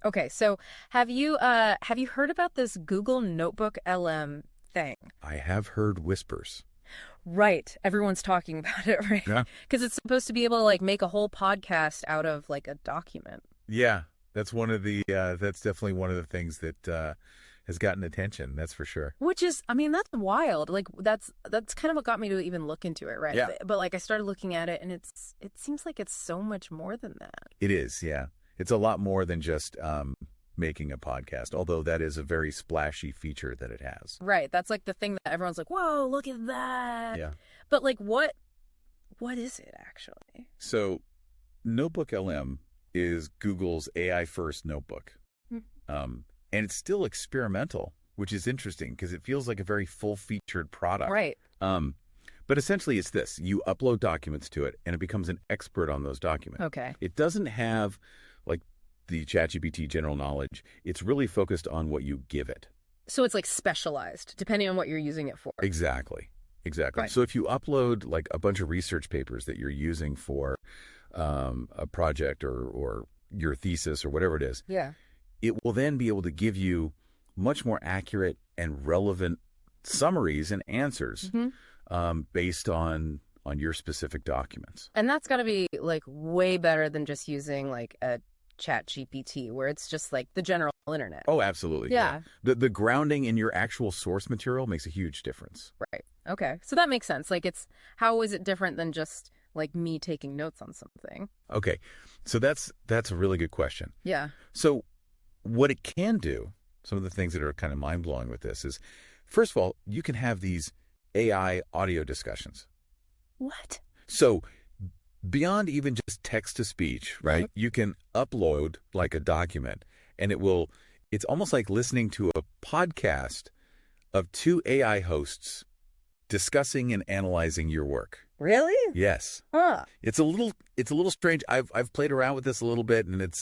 Okay, so have you heard about this Google Notebook LM thing? I have heard whispers. Right. Everyone's talking about it, right? Yeah. Because it's supposed to be able to like make a whole podcast out of like a document. Yeah, that's one of the that's definitely one of the things that has gotten attention, that's for sure. Which is, I mean, that's wild. Like that's kind of what got me to even look into it, right? Yeah. But like I started looking at it and it seems like it's so much more than that. It is, yeah. It's a lot more than just making a podcast, although that is a very splashy feature that it has. Right. That's like the thing that everyone's like, "Whoa, look at that." Yeah. But like what is it actually? So Notebook LM is Google's AI first notebook. And it's still experimental, which is interesting because it feels like a very full-featured product. Right. But essentially it's this. You upload documents to it, and it becomes an expert on those documents. Okay. It doesn't have, like, the ChatGPT general knowledge. It's really focused on what you give it. So it's like specialized depending on what you're using it for. Exactly. Right. So if you upload, like, a bunch of research papers that you're using for a project or your thesis or whatever it is, Yeah. it will then be able to give you much more accurate and relevant summaries and answers based on your specific documents. And that's got to be like way better than just using like a chat GPT where it's just like the general internet. Oh, absolutely. Yeah. The grounding in your actual source material makes a huge difference. Right. Okay. So that makes sense. Like how is it different than just like me taking notes on something? Okay. So that's a really good question. Yeah. So what it can do, some of the things that are kind of mind-blowing with this is, first of all, you can have these AI audio discussions. What? So beyond even just text-to-speech, right, you can upload like a document, and it's almost like listening to a podcast of two AI hosts discussing and analyzing your work. Really? Yes. Huh. It's a little strange. I've played around with this a little bit, and it's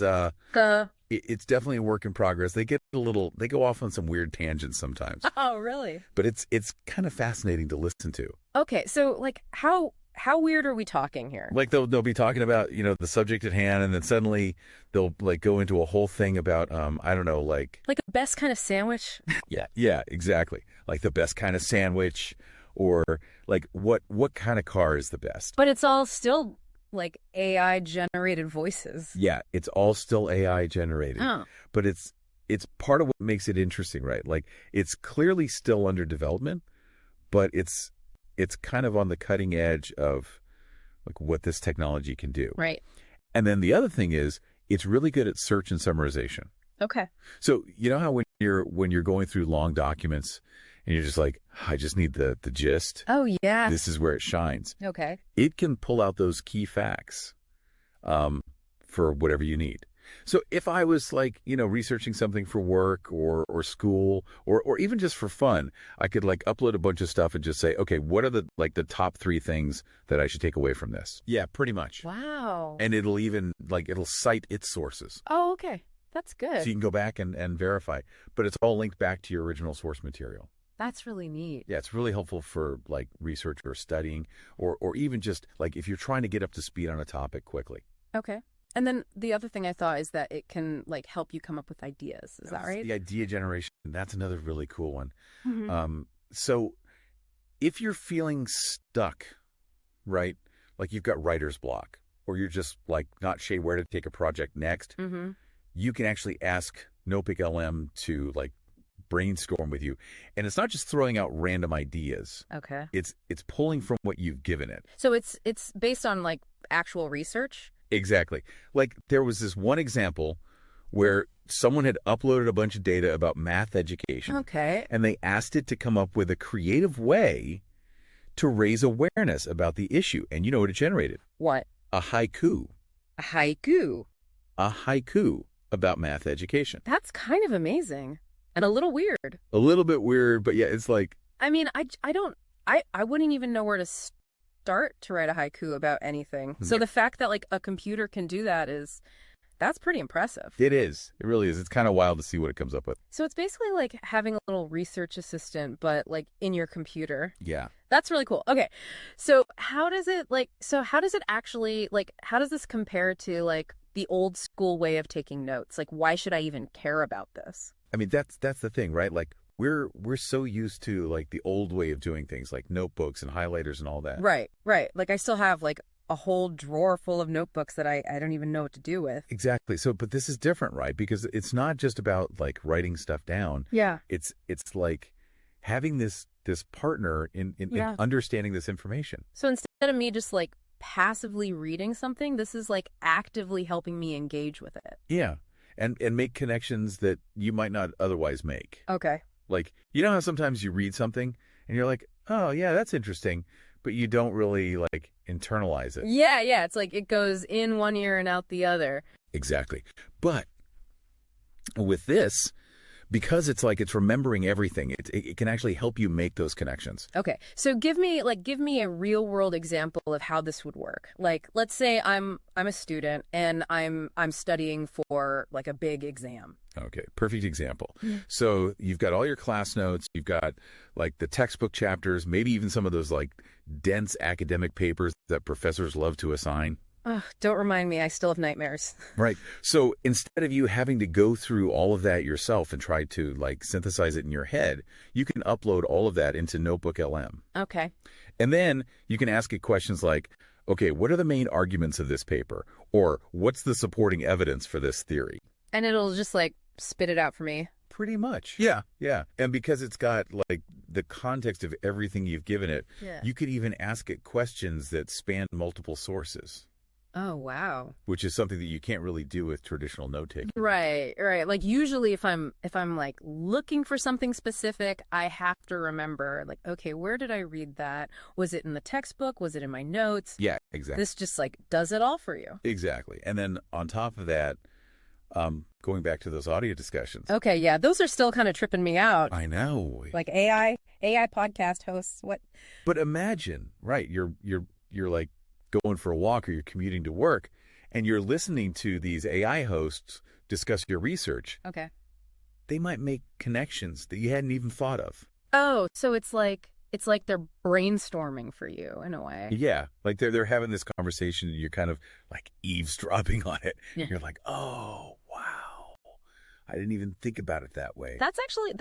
definitely a work in progress. They go off on some weird tangents sometimes. Oh, really? But it's kind of fascinating to listen to. Okay. So like how weird are we talking here? Like they'll be talking about, the subject at hand, and then suddenly they'll like go into a whole thing about I don't know, like the best kind of sandwich? yeah, exactly. Like the best kind of sandwich, or like what kind of car is the best. But it's all still like AI generated voices. Yeah, it's all still AI generated. Oh. But it's part of what makes it interesting, right? Like it's clearly still under development, but it's kind of on the cutting edge of like what this technology can do. Right. And then the other thing is it's really good at search and summarization. Okay. So you know how when you're going through long documents and you're just like, I just need the gist. Oh, yeah. This is where it shines. Okay. It can pull out those key facts for whatever you need. So if I was like, researching something for work or school or even just for fun, I could like upload a bunch of stuff and just say, okay, what are the top 3 things that I should take away from this? Yeah, pretty much. Wow. And it'll even it'll cite its sources. Oh, okay. That's good. So you can go back and verify, but it's all linked back to your original source material. That's really neat. Yeah, it's really helpful for like research or studying or even just like if you're trying to get up to speed on a topic quickly. Okay. And then the other thing I thought is that it can like help you come up with ideas. Is that right? The idea generation, that's another really cool one. Mm-hmm. So if you're feeling stuck, right, like you've got writer's block or you're just like not sure where to take a project next, you can actually ask Notebook LM to like brainstorm with you. And it's not just throwing out random ideas. Okay. It's pulling from what you've given it. So it's based on like actual research? Exactly. Like there was this one example where someone had uploaded a bunch of data about math education. Okay. And they asked it to come up with a creative way to raise awareness about the issue. And you know what it generated? What? A haiku. A haiku? A haiku about math education. That's kind of amazing. And a little weird. A little bit weird, but yeah, it's like... I mean, I wouldn't even know where to start to write a haiku about anything. So the fact that like a computer can do that's pretty impressive. It is. It really is. It's kind of wild to see what it comes up with. So it's basically like having a little research assistant, but like in your computer. Yeah. That's really cool. Okay. So how does it actually, like, how does this compare to like the old school way of taking notes. Like, why should I even care about this? I mean, that's the thing, right? Like we're so used to like the old way of doing things, like notebooks and highlighters and all that. Right, right. Like I still have like a whole drawer full of notebooks that I don't even know what to do with. Exactly. So, but this is different, right? Because it's not just about like writing stuff down. Yeah. It's like having this partner in understanding this information. So instead of me just like passively reading something, this is like actively helping me engage with it. Yeah. And make connections that you might not otherwise make. Okay. Like, you know how sometimes you read something and you're like, oh, yeah, that's interesting, but you don't really like internalize it. Yeah, yeah. It's like it goes in one ear and out the other. Exactly. But with this, because it's like it's remembering everything, it can actually help you make those connections. Okay. So give me a real world example of how this would work. Like, let's say I'm a student and I'm studying for like a big exam. Okay, perfect example. So you've got all your class notes, you've got like the textbook chapters, maybe even some of those like dense academic papers that professors love to assign. Oh, don't remind me. I still have nightmares. Right. So instead of you having to go through all of that yourself and try to like synthesize it in your head, you can upload all of that into Notebook LM. Okay. And then you can ask it questions like, okay, what are the main arguments of this paper? Or what's the supporting evidence for this theory? And it'll just like spit it out for me. Pretty much. Yeah. Yeah. And because it's got like the context of everything you've given it, you could even ask it questions that span multiple sources. Oh, wow. Which is something that you can't really do with traditional note-taking. Right, right. Like usually if I'm like looking for something specific, I have to remember like, okay, where did I read that? Was it in the textbook? Was it in my notes? Yeah, exactly. This just like does it all for you. Exactly. And then on top of that, going back to those audio discussions. Okay, yeah, those are still kind of tripping me out. I know. Like AI podcast hosts, what? But imagine, right, you're like going for a walk or you're commuting to work and you're listening to these AI hosts discuss your research. Okay. They might make connections that you hadn't even thought of. Oh, so it's like they're brainstorming for you in a way. Yeah, like they're having this conversation and you're kind of like eavesdropping on it. Yeah. You're like, "Oh, wow. I didn't even think about it that way." That's actually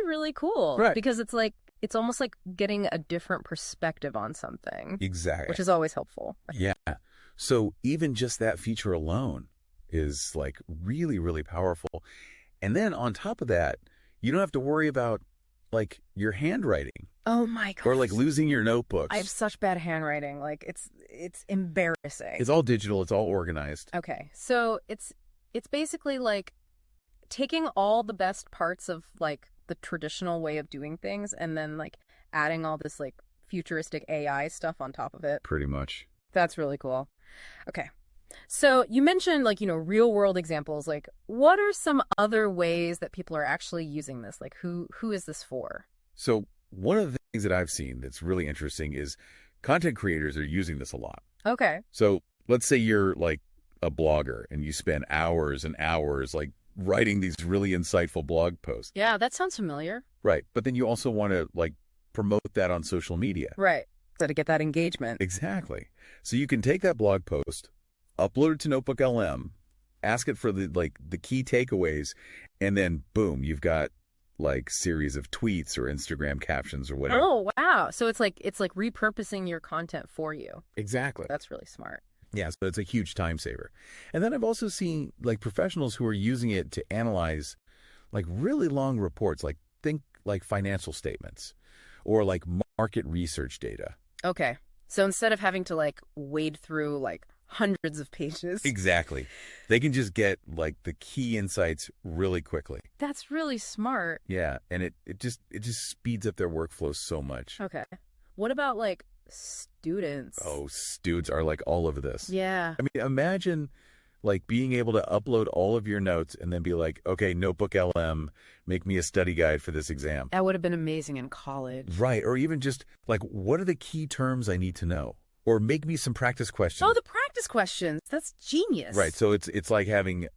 really cool. Right. Because it's like it's almost like getting a different perspective on something. Exactly. Which is always helpful. Yeah. So even just that feature alone is like really, really powerful. And then on top of that, you don't have to worry about like your handwriting. Oh my God. Or like losing your notebooks. I have such bad handwriting. Like it's embarrassing. It's all digital. It's all organized. Okay. So it's basically like taking all the best parts of like the traditional way of doing things and then like adding all this like futuristic AI stuff on top of it. Pretty much. That's really cool. Okay. So you mentioned like, real world examples. Like what are some other ways that people are actually using this? Like who is this for? So one of the things that I've seen that's really interesting is content creators are using this a lot. Okay. So let's say you're like a blogger and you spend hours and hours like writing these really insightful blog posts. Yeah, that sounds familiar. Right. But then you also want to like promote that on social media. Right. So to get that engagement. Exactly. So you can take that blog post, upload it to Notebook LM, ask it for the key takeaways, and then boom, you've got like series of tweets or Instagram captions or whatever. Oh, wow. So it's like repurposing your content for you. Exactly. That's really smart. Yeah, so it's a huge time saver. And then I've also seen like professionals who are using it to analyze like really long reports, like think like financial statements or like market research data. Okay. So instead of having to like wade through like hundreds of pages. Exactly. They can just get like the key insights really quickly. That's really smart. Yeah, and it just speeds up their workflow so much. Okay. What about like students? Oh, students are like all over this. Yeah. I mean, imagine like being able to upload all of your notes and then be like, okay, Notebook LM, make me a study guide for this exam. That would have been amazing in college. Right. Or even just like, what are the key terms I need to know? Or make me some practice questions. Oh, the practice questions. That's genius. Right. So it's like having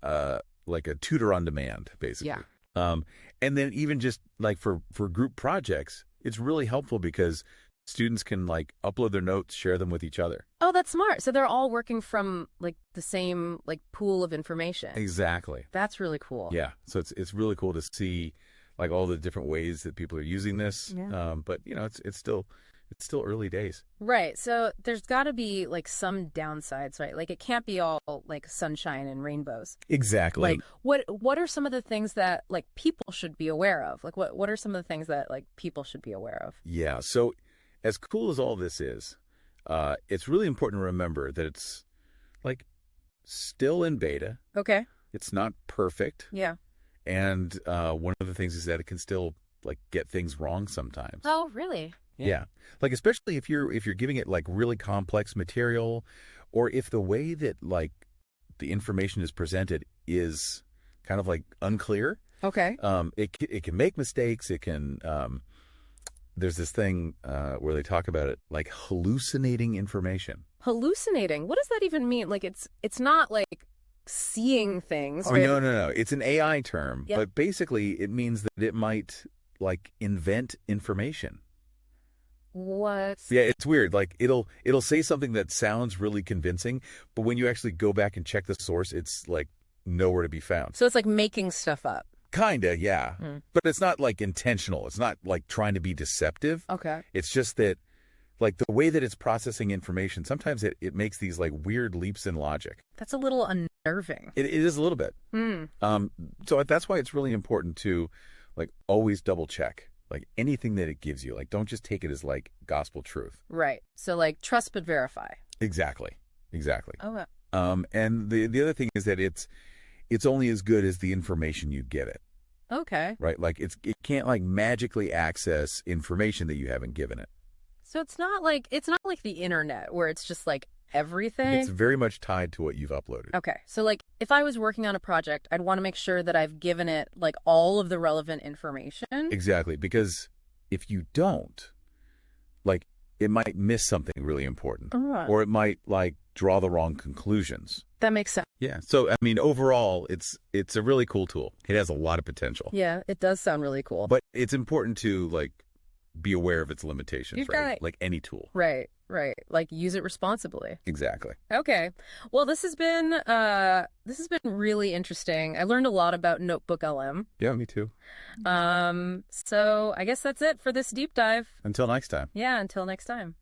like a tutor on demand, basically. Yeah. And then even just like for group projects, it's really helpful because students can like upload their notes, share them with each other. Oh, that's smart. So they're all working from like the same like pool of information. Exactly. That's really cool. Yeah. So it's really cool to see like all the different ways that people are using this. Yeah. But you know, it's still early days. Right. So there's got to be like some downsides, right? Like it can't be all like sunshine and rainbows. Exactly. Like what are some of the things that like people should be aware of? Like what are some of the things that like people should be aware of? Yeah. So as cool as all this is, it's really important to remember that it's like still in beta. Okay. It's not perfect. Yeah. And one of the things is that it can still like get things wrong sometimes. Oh, really? Yeah. Like especially if you're giving it like really complex material, or if the way that like the information is presented is kind of like unclear. Okay. It can make mistakes. It can there's this thing where they talk about it like hallucinating information. Hallucinating. What does that even mean? Like it's not like seeing things. Oh, right? no. It's an AI term, Yep. but basically it means that it might like invent information. What? Yeah, it's weird. Like it'll say something that sounds really convincing, but when you actually go back and check the source, it's like nowhere to be found. So it's like making stuff up. Kinda, yeah. Mm. But it's not like intentional. It's not like trying to be deceptive. Okay. It's just that like the way that it's processing information, sometimes it makes these like weird leaps in logic. That's a little unnerving. It is a little bit. Hmm. So that's why it's really important to like always double check like anything that it gives you. Like don't just take it as like gospel truth. Right. So like trust but verify. Exactly. Oh, And the other thing is that it's only as good as the information you give it, okay. right? Like it can't like magically access information that you haven't given it. So it's not like the internet where it's just like everything. It's very much tied to what you've uploaded. Okay. So like if I was working on a project, I'd want to make sure that I've given it like all of the relevant information. Exactly, because if you don't, like it might miss something really important, Right. or it might like draw the wrong conclusions. That makes sense. Yeah. So I mean, overall, it's a really cool tool. It has a lot of potential. Yeah, it does sound really cool. But it's important to like be aware of its limitations, You're right? right. Like any tool. Right. Like use it responsibly. Exactly. Okay. Well, this has been really interesting. I learned a lot about Notebook LM. Yeah, me too. So I guess that's it for this deep dive. Until next time. Yeah, until next time.